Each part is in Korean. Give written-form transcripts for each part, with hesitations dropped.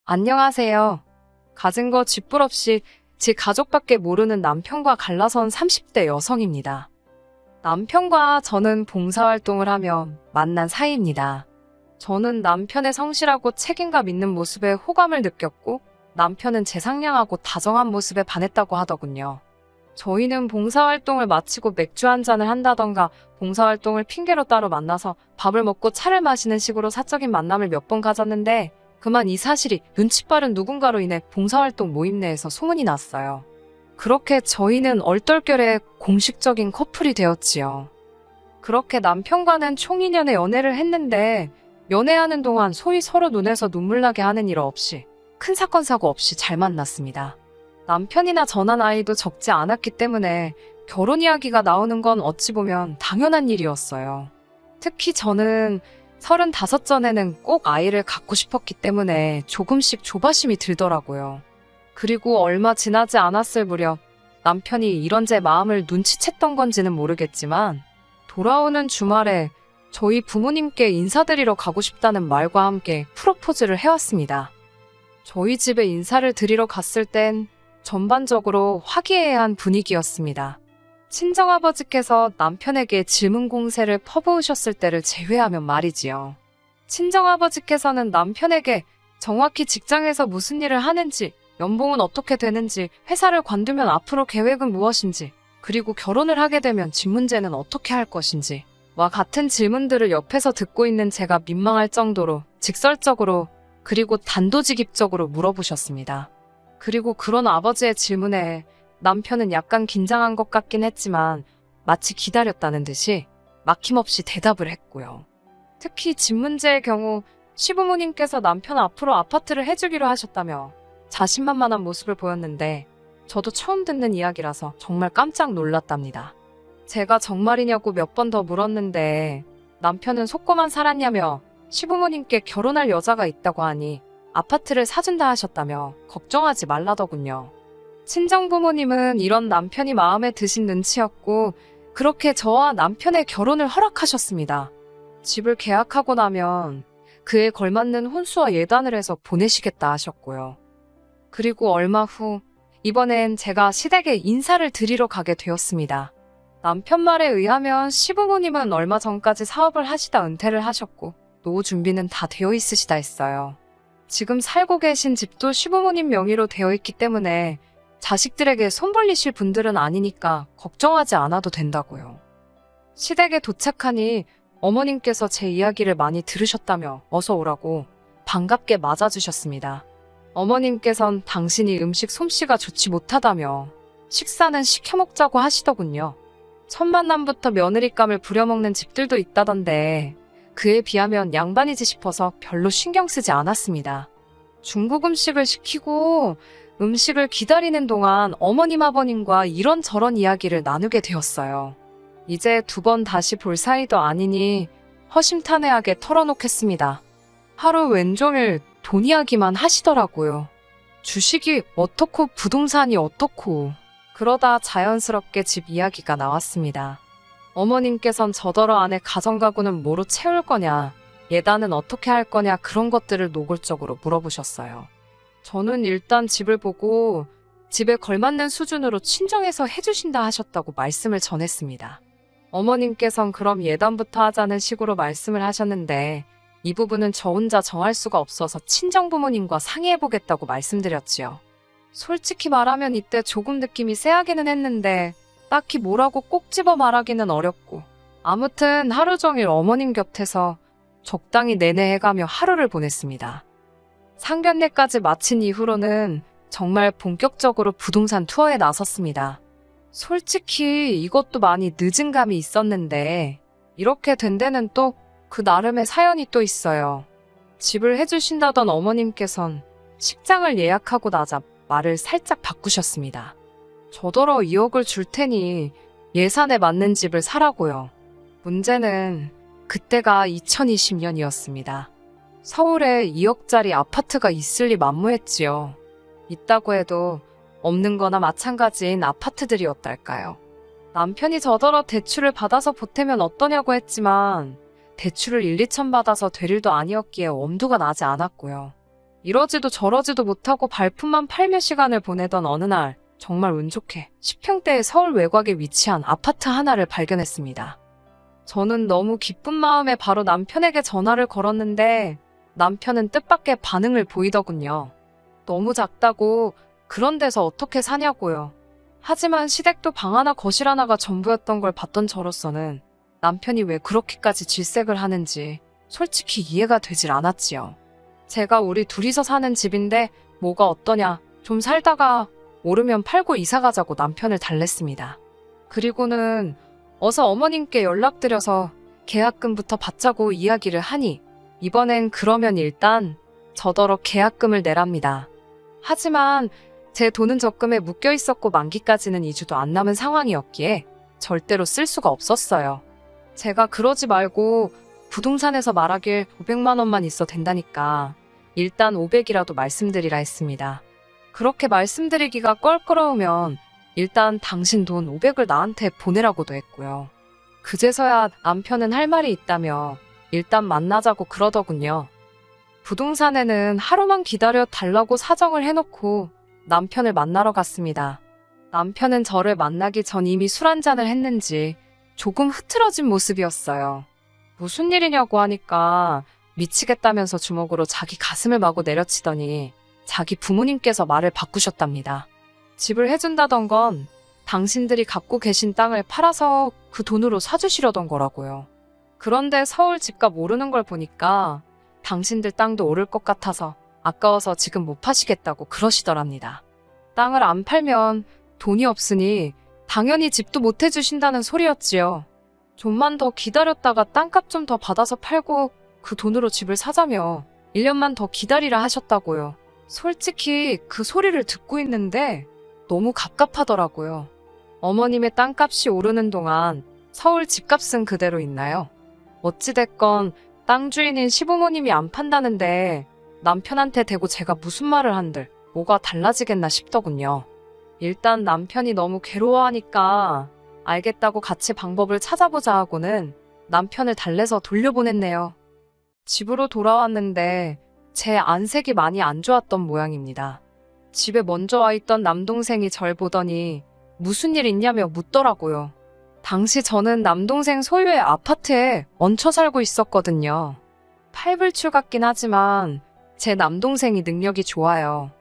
안녕하세요. 가진 거 쥐뿔 없이 제 가족밖에 모르는 남편과 갈라선 30대 여성입니다. 남편과 저는 봉사활동을 하며 만난 사이입니다. 저는 남편의 성실하고 책임감 있는 모습에 호감을 느꼈고 남편은 제 상냥하고 다정한 모습에 반했다고 하더군요. 저희는 봉사활동을 마치고 맥주 한 잔을 한다던가 봉사활동을 핑계로 따로 만나서 밥을 먹고 차를 마시는 식으로 사적인 만남을 몇 번 가졌는데 그만 이 사실이 눈치 빠른 누군가로 인해 봉사활동 모임 내에서 소문이 났어요. 그렇게 저희는 얼떨결에 공식적인 커플이 되었지요. 그렇게 남편과는 총 2년의 연애를 했는데 연애하는 동안 소위 서로 눈에서 눈물 나게 하는 일 없이 큰 사건 사고 없이 잘 만났습니다. 남편이나 저나 나이도 적지 않았기 때문에 결혼 이야기가 나오는 건 어찌 보면 당연한 일이었어요. 특히 저는 35 전에는 꼭 아이를 갖고 싶었기 때문에 조금씩 조바심이 들더라고요. 그리고 얼마 지나지 않았을 무렵 남편이 이런 제 마음을 눈치챘던 건지는 모르겠지만 돌아오는 주말에 저희 부모님께 인사드리러 가고 싶다는 말과 함께 프로포즈를 해왔습니다. 저희 집에 인사를 드리러 갔을 땐 전반적으로 화기애애한 분위기였습니다. 친정아버지께서 남편에게 질문 공세를 퍼부으셨을 때를 제외하면 말이지요. 친정아버지께서는 남편에게 정확히 직장에서 무슨 일을 하는지, 연봉은 어떻게 되는지, 회사를 관두면 앞으로 계획은 무엇인지, 그리고 결혼을 하게 되면 집 문제는 어떻게 할 것인지, 와 같은 질문들을 옆에서 듣고 있는 제가 민망할 정도로 직설적으로 그리고 단도직입적으로 물어보셨습니다. 그리고 그런 아버지의 질문에 남편은 약간 긴장한 것 같긴 했지만 마치 기다렸다는 듯이 막힘없이 대답을 했고요. 특히 집 문제의 경우 시부모님께서 남편 앞으로 아파트를 해주기로 하셨다며 자신만만한 모습을 보였는데 저도 처음 듣는 이야기라서 정말 깜짝 놀랐답니다. 제가 정말이냐고 몇 번 더 물었는데 남편은 속고만 살았냐며 시부모님께 결혼할 여자가 있다고 하니 아파트를 사준다 하셨다며 걱정하지 말라더군요. 친정부모님은 이런 남편이 마음에 드신 눈치였고 그렇게 저와 남편의 결혼을 허락하셨습니다. 집을 계약하고 나면 그에 걸맞는 혼수와 예단을 해서 보내시겠다 하셨고요. 그리고 얼마 후 이번엔 제가 시댁에 인사를 드리러 가게 되었습니다. 남편 말에 의하면 시부모님은 얼마 전까지 사업을 하시다 은퇴를 하셨고 노후 준비는 다 되어 있으시다 했어요. 지금 살고 계신 집도 시부모님 명의로 되어 있기 때문에 자식들에게 손 벌리실 분들은 아니니까 걱정하지 않아도 된다고요. 시댁에 도착하니 어머님께서 제 이야기를 많이 들으셨다며 어서 오라고 반갑게 맞아주셨습니다. 어머님께선 당신이 음식 솜씨가 좋지 못하다며 식사는 시켜 먹자고 하시더군요. 첫 만남부터 며느리감을 부려먹는 집들도 있다던데 그에 비하면 양반이지 싶어서 별로 신경 쓰지 않았습니다. 중국 음식을 시키고 음식을 기다리는 동안 어머님 아버님과 이런저런 이야기를 나누게 되었어요. 이제 2번 다시 볼 사이도 아니니 허심탄회하게 털어놓겠습니다. 하루 왼종일 돈 이야기만 하시더라고요. 주식이 어떻고 부동산이 어떻고 그러다 자연스럽게 집 이야기가 나왔습니다. 어머님께선 저더러 아내 가정가구는 뭐로 채울 거냐, 예단은 어떻게 할 거냐 그런 것들을 노골적으로 물어보셨어요. 저는 일단 집을 보고 집에 걸맞는 수준으로 친정에서 해주신다 하셨다고 말씀을 전했습니다. 어머님께선 그럼 예단부터 하자는 식으로 말씀을 하셨는데 이 부분은 저 혼자 정할 수가 없어서 친정부모님과 상의해보겠다고 말씀드렸지요. 솔직히 말하면 이때 조금 느낌이 쎄하기는 했는데 딱히 뭐라고 꼭 집어 말하기는 어렵고 아무튼 하루 종일 어머님 곁에서 적당히 내내해가며 하루를 보냈습니다. 상견례까지 마친 이후로는 정말 본격적으로 부동산 투어에 나섰습니다. 솔직히 이것도 많이 늦은 감이 있었는데 이렇게 된 데는 또 그 나름의 사연이 또 있어요. 집을 해주신다던 어머님께선 식장을 예약하고 나자 말을 살짝 바꾸셨습니다. 저더러 2억을 줄 테니 예산에 맞는 집을 사라고요. 문제는 그때가 2020년이었습니다. 서울에 2억짜리 아파트가 있을 리 만무했지요. 있다고 해도 없는 거나 마찬가지인 아파트들이었달까요. 남편이 저더러 대출을 받아서 보태면 어떠냐고 했지만 대출을 1, 2천 받아서 될 일도 아니었기에 엄두가 나지 않았고요. 이러지도 저러지도 못하고 발품만 팔며 시간을 보내던 어느 날 정말 운 좋게 10평대의 서울 외곽에 위치한 아파트 하나를 발견했습니다. 저는 너무 기쁜 마음에 바로 남편에게 전화를 걸었는데 남편은 뜻밖의 반응을 보이더군요. 너무 작다고 그런 데서 어떻게 사냐고요. 하지만 시댁도 방 하나 거실 하나가 전부였던 걸 봤던 저로서는 남편이 왜 그렇게까지 질색을 하는지 솔직히 이해가 되질 않았지요. 제가 우리 둘이서 사는 집인데 뭐가 어떠냐, 좀 살다가 오르면 팔고 이사 가자고 남편을 달랬습니다. 그리고는 어서 어머님께 연락드려서 계약금부터 받자고 이야기를 하니 이번엔 그러면 일단 저더러 계약금을 내랍니다. 하지만 제 돈은 적금에 묶여 있었고 만기까지는 2주도 안 남은 상황이었기에 절대로 쓸 수가 없었어요. 제가 그러지 말고 부동산에서 말하길 500만 원만 있어 된다니까 일단 500이라도 말씀드리라 했습니다. 그렇게 말씀드리기가 껄끄러우면 일단 당신 돈 500을 나한테 보내라고도 했고요. 그제서야 남편은 할 말이 있다며 일단 만나자고 그러더군요. 부동산에는 하루만 기다려 달라고 사정을 해놓고 남편을 만나러 갔습니다. 남편은 저를 만나기 전 이미 술 한잔을 했는지 조금 흐트러진 모습이었어요. 무슨 일이냐고 하니까 미치겠다면서 주먹으로 자기 가슴을 마구 내려치더니 자기 부모님께서 말을 바꾸셨답니다. 집을 해준다던 건 당신들이 갖고 계신 땅을 팔아서 그 돈으로 사주시려던 거라고요. 그런데 서울 집값 오르는 걸 보니까 당신들 땅도 오를 것 같아서 아까워서 지금 못 파시겠다고 그러시더랍니다. 땅을 안 팔면 돈이 없으니 당연히 집도 못 해주신다는 소리였지요. 좀만 더 기다렸다가 땅값 좀 더 받아서 팔고 그 돈으로 집을 사자며 1년만 더 기다리라 하셨다고요. 솔직히 그 소리를 듣고 있는데 너무 갑갑하더라고요. 어머님의 땅값이 오르는 동안 서울 집값은 그대로 있나요? 어찌됐건 땅 주인인 시부모님이 안 판다는데 남편한테 대고 제가 무슨 말을 한들 뭐가 달라지겠나 싶더군요. 일단 남편이 너무 괴로워하니까 알겠다고 같이 방법을 찾아보자 하고는 남편을 달래서 돌려보냈네요. 집으로 돌아왔는데 제 안색이 많이 안 좋았던 모양입니다. 집에 먼저 와 있던 남동생이 절 보더니 무슨 일 있냐며 묻더라고요. 당시 저는 남동생 소유의 아파트에 얹혀 살고 있었거든요. 팔불출 같긴 하지만 제 남동생이 능력이 좋아요.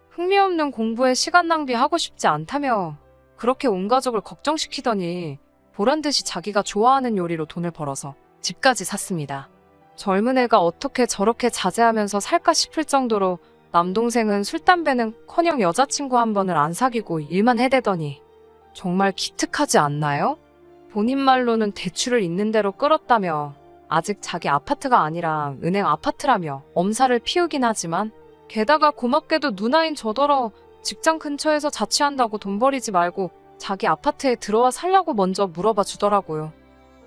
흥미없는 공부에 시간 낭비하고 싶지 않다며 그렇게 온 가족을 걱정시키더니 보란듯이 자기가 좋아하는 요리로 돈을 벌어서 집까지 샀습니다. 젊은 애가 어떻게 저렇게 자제하면서 살까 싶을 정도로 남동생은 술, 담배는커녕 여자친구 한 번을 안 사귀고 일만 해대더니 정말 기특하지 않나요? 본인 말로는 대출을 있는 대로 끌었다며 아직 자기 아파트가 아니라 은행 아파트라며 엄살을 피우긴 하지만 게다가 고맙게도 누나인 저더러 직장 근처에서 자취한다고 돈 버리지 말고 자기 아파트에 들어와 살라고 먼저 물어봐 주더라고요.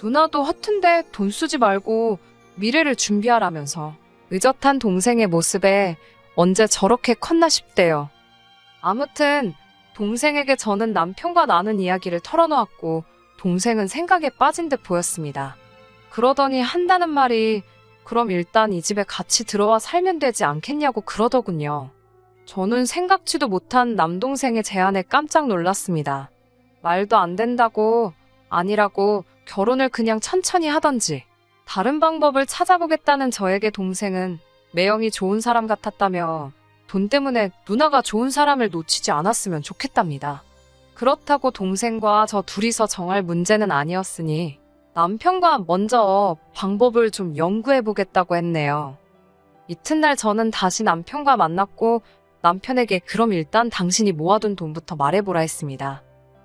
누나도 허튼데 돈 쓰지 말고 미래를 준비하라면서 의젓한 동생의 모습에 언제 저렇게 컸나 싶대요. 아무튼 동생에게 저는 남편과 나눈 이야기를 털어놓았고 동생은 생각에 빠진 듯 보였습니다. 그러더니 한다는 말이 그럼 일단 이 집에 같이 들어와 살면 되지 않겠냐고 그러더군요. 저는 생각지도 못한 남동생의 제안에 깜짝 놀랐습니다. 말도 안 된다고 아니라고 결혼을 그냥 천천히 하던지 다른 방법을 찾아보겠다는 저에게 동생은 매형이 좋은 사람 같았다며 돈 때문에 누나가 좋은 사람을 놓치지 않았으면 좋겠답니다. 그렇다고 동생과 저 둘이서 정할 문제는 아니었으니 남편과 먼저 방법을 좀 연구해보겠다고 했네요. 이튿날 저는 다시 남편과 만났고 남편에게 그럼 일단 당신이 모아둔 돈부터 말해보라 했습니다.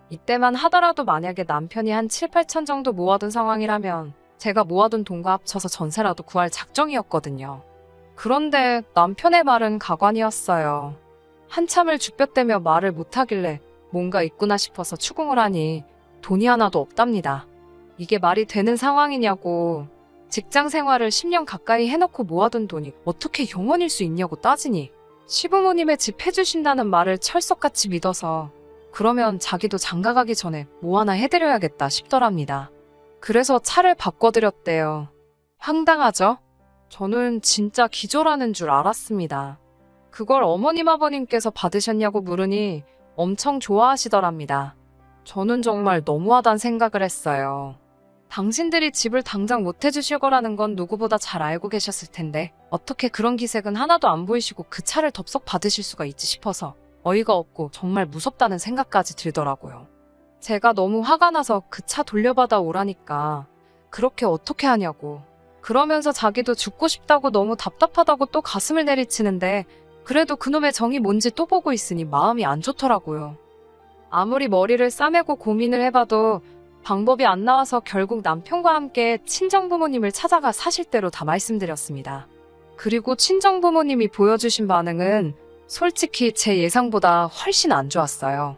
이때만 하더라도 만약에 남편이 한 7, 8천 정도 모아둔 상황이라면 제가 모아둔 돈과 합쳐서 전세라도 구할 작정이었거든요. 그런데 남편의 말은 가관이었어요. 한참을 쭈뼛대며 말을 못하길래 뭔가 있구나 싶어서 추궁을 하니 돈이 하나도 없답니다. 이게 말이 되는 상황이냐고 직장 생활을 10년 가까이 해놓고 모아둔 돈이 어떻게 영원일 수 있냐고 따지니 시부모님의 집 해주신다는 말을 철석같이 믿어서 그러면 자기도 장가가기 전에 뭐 하나 해드려야겠다 싶더랍니다. 그래서 차를 바꿔드렸대요. 황당하죠? 저는 진짜 기절하는 줄 알았습니다. 그걸 어머님 아버님께서 받으셨냐고 물으니 엄청 좋아하시더랍니다. 저는 정말 너무하단 생각을 했어요. 당신들이 집을 당장 못 해주실 거라는 건 누구보다 잘 알고 계셨을 텐데 어떻게 그런 기색은 하나도 안 보이시고 그 차를 덥석 받으실 수가 있지 싶어서 어이가 없고 정말 무섭다는 생각까지 들더라고요. 제가 너무 화가 나서 그 차 돌려받아 오라니까 그렇게 어떻게 하냐고. 그러면서 자기도 죽고 싶다고 너무 답답하다고 또 가슴을 내리치는데 그래도 그놈의 정이 뭔지 또 보고 있으니 마음이 안 좋더라고요. 아무리 머리를 싸매고 고민을 해봐도 방법이 안 나와서 결국 남편과 함께 친정부모님을 찾아가 사실대로 다 말씀드렸습니다. 그리고 친정부모님이 보여주신 반응은 솔직히 제 예상보다 훨씬 안 좋았어요.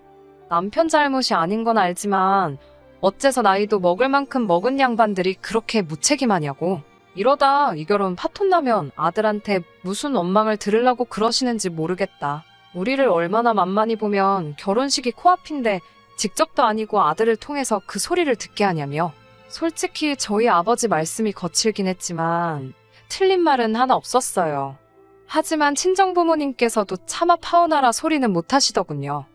남편 잘못이 아닌 건 알지만 어째서 나이도 먹을 만큼 먹은 양반들이 그렇게 무책임하냐고. 이러다 이 결혼 파토 나면 아들한테 무슨 원망을 들으려고 그러시는지 모르겠다. 우리를 얼마나 만만히 보면 결혼식이 코앞인데 직접도 아니고 아들을 통해서 그 소리를 듣게 하냐며. 솔직히 저희 아버지 말씀이 거칠긴 했지만 틀린 말은 하나 없었어요. 하지만 친정부모님께서도 차마 파혼하라 소리는 못 하시더군요.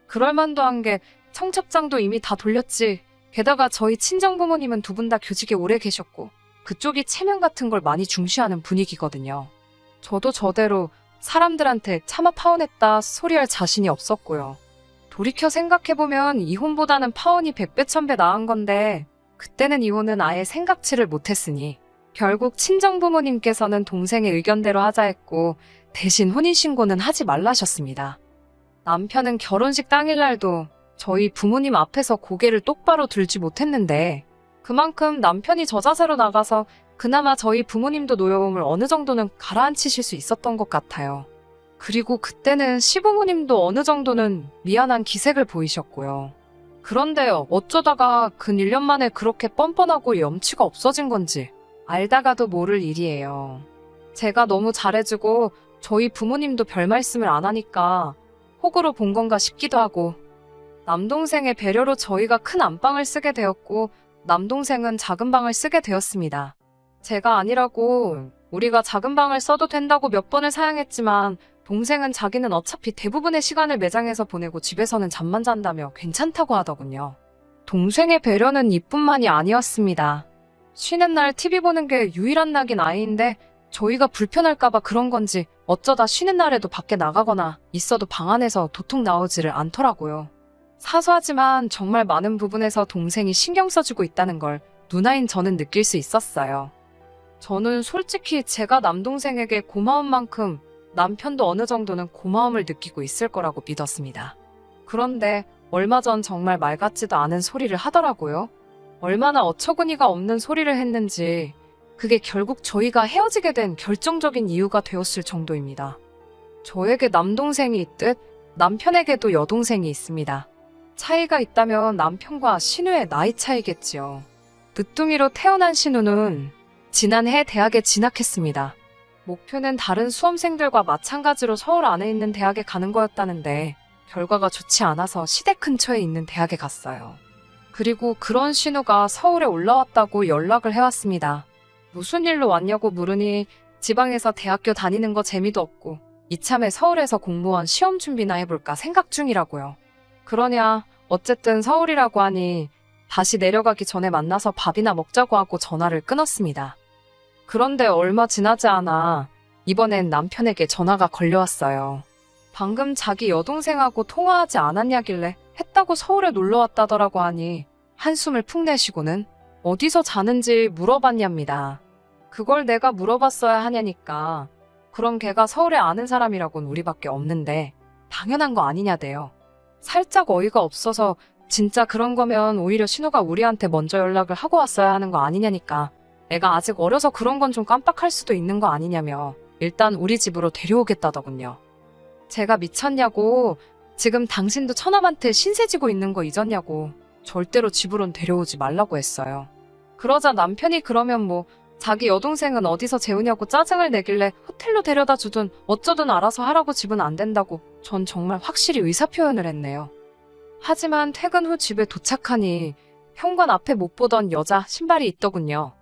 그럴만도 한 게 청첩장도 이미 다 돌렸지. 게다가 저희 친정부모님은 두 분 다 교직에 오래 계셨고 그쪽이 체면 같은 걸 많이 중시하는 분위기거든요. 저도 저대로 사람들한테 차마 파혼했다 소리할 자신이 없었고요. 돌이켜 생각해보면 이혼보다는 파혼이 100배 1000배 나은 건데 그때는 이혼은 아예 생각지를 못했으니 결국 친정부모님께서는 동생의 의견대로 하자 했고 대신 혼인신고는 하지 말라셨습니다. 남편은 결혼식 당일날도 저희 부모님 앞에서 고개를 똑바로 들지 못했는데 그만큼 남편이 저자세로 나가서 그나마 저희 부모님도 노여움을 어느 정도는 가라앉히실 수 있었던 것 같아요. 그리고 그때는 시부모님도 어느 정도는 미안한 기색을 보이셨고요. 그런데 어쩌다가 근 1년 만에 그렇게 뻔뻔하고 염치가 없어진 건지 알다가도 모를 일이에요. 제가 너무 잘해주고 저희 부모님도 별 말씀을 안 하니까 호구로 본 건가 싶기도 하고 남동생의 배려로 저희가 큰 안방을 쓰게 되었고 남동생은 작은 방을 쓰게 되었습니다. 제가 아니라고 우리가 작은 방을 써도 된다고 몇 번을 사양했지만 동생은 자기는 어차피 대부분의 시간을 매장에서 보내고 집에서는 잠만 잔다며 괜찮다고 하더군요. 동생의 배려는 이뿐만이 아니었습니다. 쉬는 날 TV 보는 게 유일한 낙인 아이인데 저희가 불편할까봐 그런 건지 어쩌다 쉬는 날에도 밖에 나가거나 있어도 방 안에서 도통 나오지를 않더라고요. 사소하지만 정말 많은 부분에서 동생이 신경 써주고 있다는 걸 누나인 저는 느낄 수 있었어요. 저는 솔직히 제가 남동생에게 고마운 만큼 남편도 어느 정도는 고마움을 느끼고 있을 거라고 믿었습니다. 그런데 얼마 전 정말 말 같지도 않은 소리를 하더라고요. 얼마나 어처구니가 없는 소리를 했는지 그게 결국 저희가 헤어지게 된 결정적인 이유가 되었을 정도입니다. 저에게 남동생이 있듯 남편에게도 여동생이 있습니다. 차이가 있다면 남편과 신우의 나이 차이겠지요. 늦둥이로 태어난 신우는 지난해 대학에 진학했습니다. 목표는 다른 수험생들과 마찬가지로 서울 안에 있는 대학에 가는 거였다는데 결과가 좋지 않아서 시댁 근처에 있는 대학에 갔어요. 그리고 그런 신우가 서울에 올라왔다고 연락을 해왔습니다. 무슨 일로 왔냐고 물으니 지방에서 대학교 다니는 거 재미도 없고 이참에 서울에서 공무원 시험 준비나 해볼까 생각 중이라고요. 그러냐 어쨌든 서울이라고 하니 다시 내려가기 전에 만나서 밥이나 먹자고 하고 전화를 끊었습니다. 그런데 얼마 지나지 않아 이번엔 남편에게 전화가 걸려왔어요. 방금 자기 여동생하고 통화하지 않았냐길래 했다고 서울에 놀러 왔다더라고 하니 한숨을 푹 내쉬고는 어디서 자는지 물어봤냐입니다. 그걸 내가 물어봤어야 하냐니까 그럼 걔가 서울에 아는 사람이라곤 우리밖에 없는데 당연한 거 아니냐대요. 살짝 어이가 없어서 진짜 그런 거면 오히려 신우가 우리한테 먼저 연락을 하고 왔어야 하는 거 아니냐니까 애가 아직 어려서 그런 건 좀 깜빡할 수도 있는 거 아니냐며 일단 우리 집으로 데려오겠다더군요. 제가 미쳤냐고 지금 당신도 처남한테 신세 지고 있는 거 잊었냐고 절대로 집으론 데려오지 말라고 했어요. 그러자 남편이 그러면 뭐 자기 여동생은 어디서 재우냐고 짜증을 내길래 호텔로 데려다 주든 어쩌든 알아서 하라고 집은 안 된다고 전 정말 확실히 의사표현을 했네요. 하지만 퇴근 후 집에 도착하니 현관 앞에 못 보던 여자 신발이 있더군요.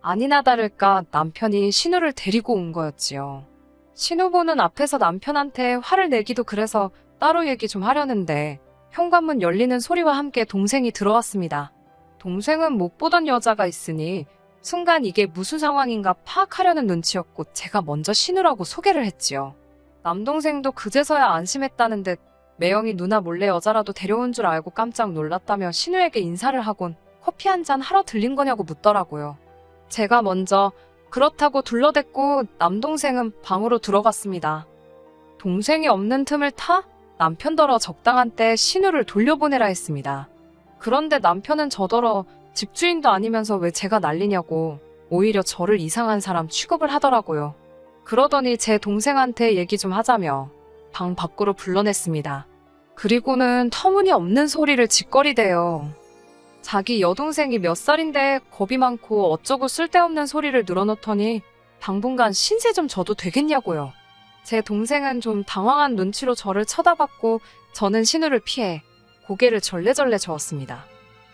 아니나 다를까 남편이 신우를 데리고 온 거였지요. 신우보는 앞에서 남편한테 화를 내기도 그래서 따로 얘기 좀 하려는데 현관문 열리는 소리와 함께 동생이 들어왔습니다. 동생은 못 보던 여자가 있으니 순간 이게 무슨 상황인가 파악하려는 눈치였고 제가 먼저 신우라고 소개를 했지요. 남동생도 그제서야 안심했다는 듯 매영이 누나 몰래 여자라도 데려온 줄 알고 깜짝 놀랐다며 신우에게 인사를 하곤 커피 한잔 하러 들린 거냐고 묻더라고요. 제가 먼저 그렇다고 둘러댔고 남동생은 방으로 들어갔습니다. 동생이 없는 틈을 타 남편더러 적당한 때 신우를 돌려보내라 했습니다. 그런데 남편은 저더러 집주인도 아니면서 왜 제가 난리냐고 오히려 저를 이상한 사람 취급을 하더라고요. 그러더니 제 동생한테 얘기 좀 하자며 방 밖으로 불러냈습니다. 그리고는 터무니없는 소리를 짓거리대요. 자기 여동생이 몇 살인데 겁이 많고 어쩌고 쓸데없는 소리를 늘어놓더니 당분간 신세 좀 져도 되겠냐고요. 제 동생은 좀 당황한 눈치로 저를 쳐다봤고 저는 신우를 피해 고개를 절레절레 저었습니다.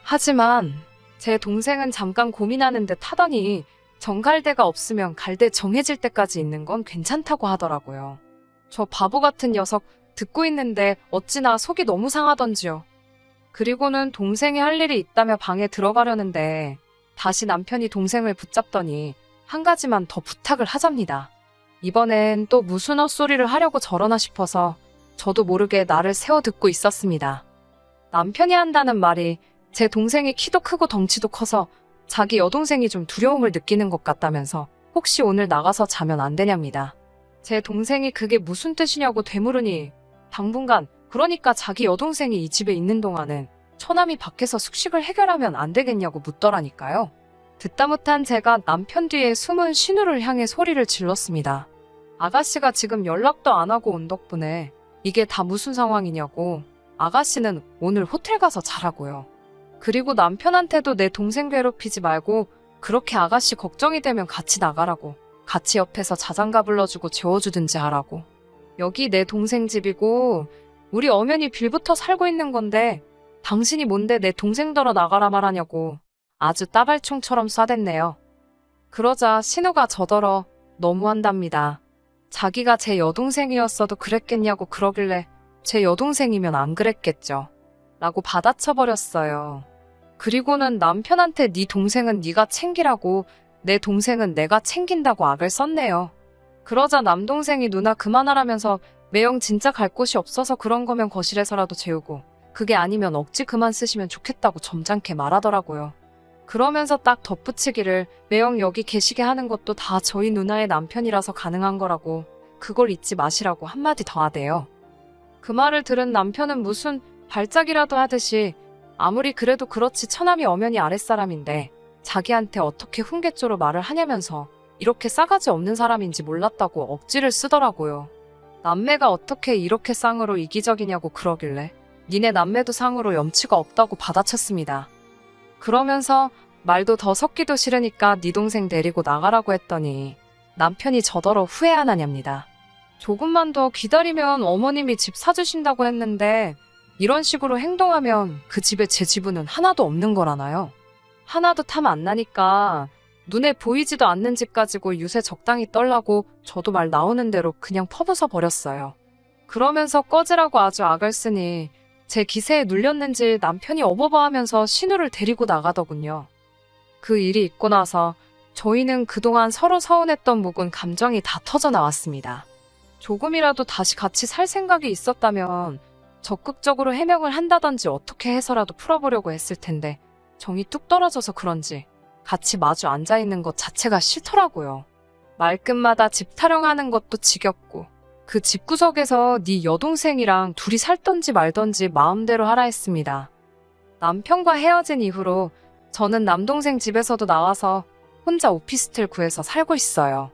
하지만 제 동생은 잠깐 고민하는 듯 하더니 정갈대가 없으면 갈대 정해질 때까지 있는 건 괜찮다고 하더라고요. 저 바보 같은 녀석 듣고 있는데 어찌나 속이 너무 상하던지요. 그리고는 동생이 할 일이 있다며 방에 들어가려는데 다시 남편이 동생을 붙잡더니 한 가지만 더 부탁을 하잡니다. 이번엔 또 무슨 헛소리를 하려고 저러나 싶어서 저도 모르게 나를 세워 듣고 있었습니다. 남편이 한다는 말이 제 동생이 키도 크고 덩치도 커서 자기 여동생이 좀 두려움을 느끼는 것 같다면서 혹시 오늘 나가서 자면 안 되냐입니다. 제 동생이 그게 무슨 뜻이냐고 되물으니 당분간 그러니까 자기 여동생이 이 집에 있는 동안은 처남이 밖에서 숙식을 해결하면 안 되겠냐고 묻더라니까요. 듣다 못한 제가 남편 뒤에 숨은 신우를 향해 소리를 질렀습니다. 아가씨가 지금 연락도 안 하고 온 덕분에 이게 다 무슨 상황이냐고. 아가씨는 오늘 호텔 가서 자라고요. 그리고 남편한테도 내 동생 괴롭히지 말고 그렇게 아가씨 걱정이 되면 같이 나가라고. 같이 옆에서 자장가 불러주고 재워주든지 하라고. 여기 내 동생 집이고 우리 엄연히 빌부터 살고 있는 건데 당신이 뭔데 내 동생더러 나가라 말하냐고 아주 따발총처럼 쏴댔네요. 그러자 신우가 저더러 너무한답니다. 자기가 제 여동생이었어도 그랬겠냐고 그러길래 제 여동생이면 안 그랬겠죠. 라고 받아쳐버렸어요. 그리고는 남편한테 네 동생은 네가 챙기라고 내 동생은 내가 챙긴다고 악을 썼네요. 그러자 남동생이 누나 그만하라면서 매영 진짜 갈 곳이 없어서 그런 거면 거실에서라도 재우고 그게 아니면 억지 그만 쓰시면 좋겠다고 점잖게 말하더라고요. 그러면서 딱 덧붙이기를 매영 여기 계시게 하는 것도 다 저희 누나의 남편이라서 가능한 거라고 그걸 잊지 마시라고 한마디 더 하대요. 그 말을 들은 남편은 무슨 발작이라도 하듯이 아무리 그래도 그렇지 처남이 엄연히 아랫사람인데 자기한테 어떻게 훈계조로 말을 하냐면서 이렇게 싸가지 없는 사람인지 몰랐다고 억지를 쓰더라고요. 남매가 어떻게 이렇게 쌍으로 이기적이냐고 그러길래 니네 남매도 쌍으로 염치가 없다고 받아쳤습니다. 그러면서 말도 더 섞기도 싫으니까 네 동생 데리고 나가라고 했더니 남편이 저더러 후회 안 하냐입니다. 조금만 더 기다리면 어머님이 집 사주신다고 했는데 이런 식으로 행동하면 그 집에 제 지분은 하나도 없는 거라나요. 하나도 탐 안 나니까 눈에 보이지도 않는 집 가지고 유세 적당히 떨라고 저도 말 나오는 대로 그냥 퍼부숴 버렸어요. 그러면서 꺼지라고 아주 악을 쓰니 제 기세에 눌렸는지 남편이 어버버하면서 신우를 데리고 나가더군요. 그 일이 있고 나서 저희는 그동안 서로 서운했던 묵은 감정이 다 터져 나왔습니다. 조금이라도 다시 같이 살 생각이 있었다면 적극적으로 해명을 한다든지 어떻게 해서라도 풀어보려고 했을 텐데 정이 뚝 떨어져서 그런지 같이 마주 앉아있는 것 자체가 싫더라고요. 말끝마다 집 타령하는 것도 지겹고 그 집구석에서 네 여동생이랑 둘이 살던지 말던지 마음대로 하라 했습니다. 남편과 헤어진 이후로 저는 남동생 집에서도 나와서 혼자 오피스텔 구해서 살고 있어요.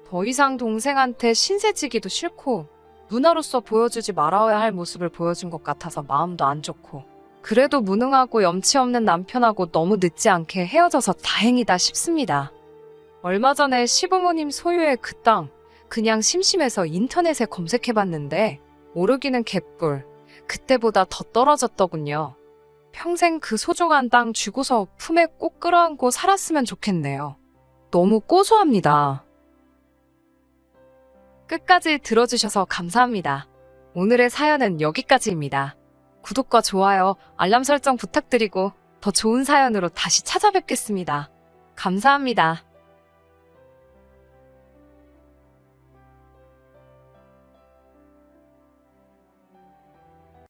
더 이상 동생한테 신세지기도 싫고 누나로서 보여주지 말아야 할 모습을 보여준 것 같아서 마음도 안 좋고 그래도 무능하고 염치 없는 남편하고 너무 늦지 않게 헤어져서 다행이다 싶습니다. 얼마 전에 시부모님 소유의 그 땅 그냥 심심해서 인터넷에 검색해봤는데 오르기는 개뿔 그때보다 더 떨어졌더군요. 평생 그 소중한 땅 쥐고서 품에 꼭 끌어안고 살았으면 좋겠네요. 너무 고소합니다. 끝까지 들어주셔서 감사합니다. 오늘의 사연은 여기까지입니다. 구독과 좋아요, 알람 설정 부탁드리고 더 좋은 사연으로 다시 찾아뵙겠습니다. 감사합니다.